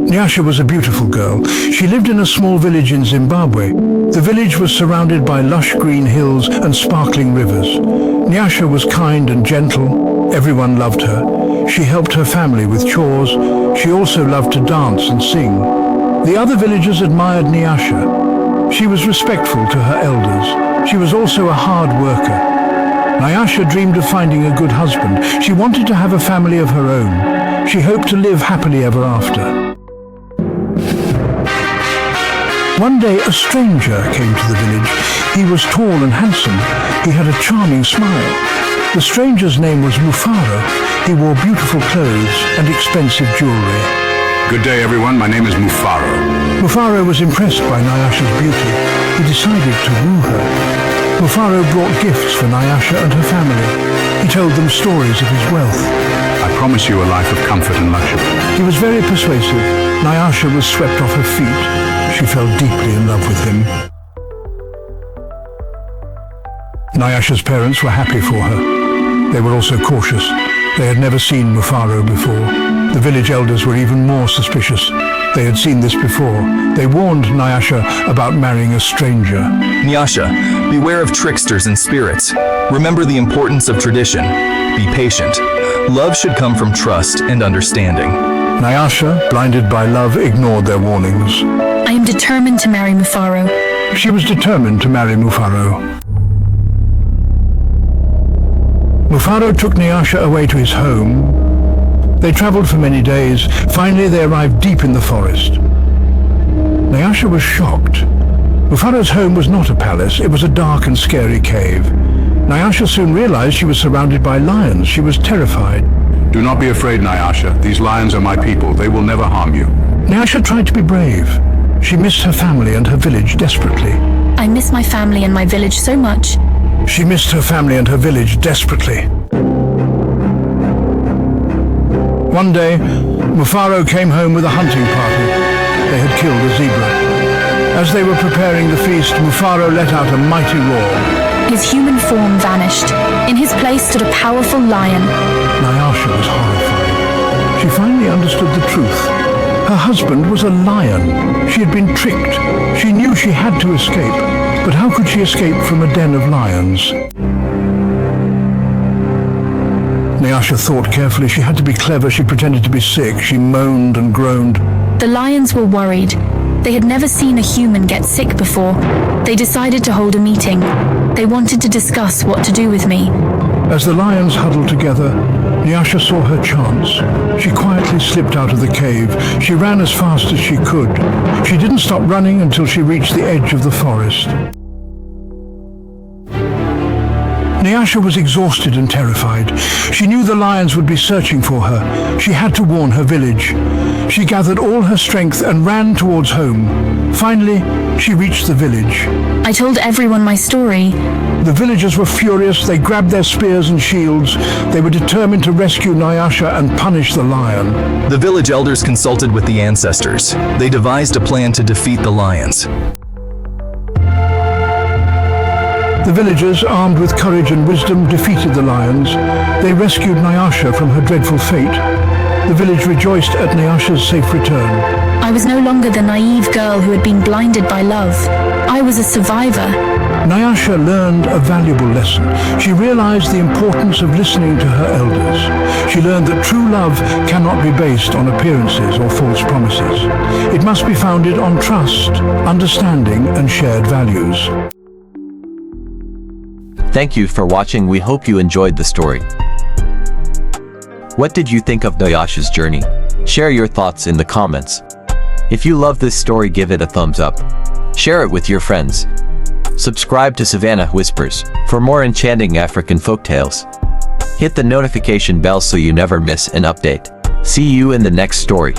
Nyasha was a beautiful girl. She lived in a small village in Zimbabwe. The village was surrounded by lush green hills and sparkling rivers. Nyasha was kind and gentle. Everyone loved her. She helped her family with chores. She also loved to dance and sing. The other villagers admired Nyasha. She was respectful to her elders. She was also a hard worker. Nyasha dreamed of finding a good husband. She wanted to have a family of her own. She hoped to live happily ever after. One day a stranger came to the village. He was tall and handsome. He had a charming smile. The stranger's name was Mufaro. He wore beautiful clothes and expensive jewelry. Good day, everyone. My name is Mufaro. Mufaro was impressed by Nyasha's beauty. He decided to woo her. Mufaro brought gifts for Nyasha and her family. He told them stories of his wealth. I promise you a life of comfort and luxury. He was very persuasive. Nyasha was swept off her feet. She fell deeply in love with him. Nyasha's parents were happy for her. They were also cautious. They had never seen Mufaro before. The village elders were even more suspicious. They had seen this before. They warned Nyasha about marrying a stranger. Nyasha, beware of tricksters and spirits. Remember the importance of tradition. Be patient. Love should come from trust and understanding. Nyasha, blinded by love, ignored their warnings. I am determined to marry Mufaro. She was determined to marry Mufaro. Mufaro took Nyasha away to his home. They traveled for many days. Finally, they arrived deep in the forest. Nyasha was shocked. Mufaro's home was not a palace. It was a dark and scary cave. Nyasha soon realized she was surrounded by lions. She was terrified. Do not be afraid, Nyasha. These lions are my people. They will never harm you. Nyasha tried to be brave. She missed her family and her village desperately. I miss my family and my village so much. She missed her family and her village desperately. One day, Mufaro came home with a hunting party. They had killed a zebra. As they were preparing the feast, Mufaro let out a mighty roar. His human form vanished. In his place stood a powerful lion. Nyasha was horrified. She finally understood the truth. Her husband was a lion. She had been tricked. She knew she had to escape. But how could she escape from a den of lions? Nyasha thought carefully. She had to be clever. She pretended to be sick. She moaned and groaned. The lions were worried. They had never seen a human get sick before. They decided to hold a meeting. They wanted to discuss what to do with me. As the lions huddled together, Nyasha saw her chance. She quietly slipped out of the cave. She ran as fast as she could. She didn't stop running until she reached the edge of the forest. Nyasha was exhausted and terrified. She knew the lions would be searching for her. She had to warn her village. She gathered all her strength and ran towards home. Finally, she reached the village. I told everyone my story. The villagers were furious. They grabbed their spears and shields. They were determined to rescue Nyasha and punish the lion. The village elders consulted with the ancestors. They devised a plan to defeat the lions. The villagers, armed with courage and wisdom, defeated the lions. They rescued Nyasha from her dreadful fate. The village rejoiced at Nyasha's safe return. I was no longer the naive girl who had been blinded by love. I was a survivor. Nyasha learned a valuable lesson. She realized the importance of listening to her elders. She learned that true love cannot be based on appearances or false promises. It must be founded on trust, understanding, and shared values. Thank you for watching. We hope you enjoyed the story. What did you think of Nyasha's journey? Share your thoughts in the comments. If you love this story, give it a thumbs up. Share it with your friends. Subscribe to Savannah Whispers for more enchanting African folktales. Hit the notification bell so you never miss an update. See you in the next story.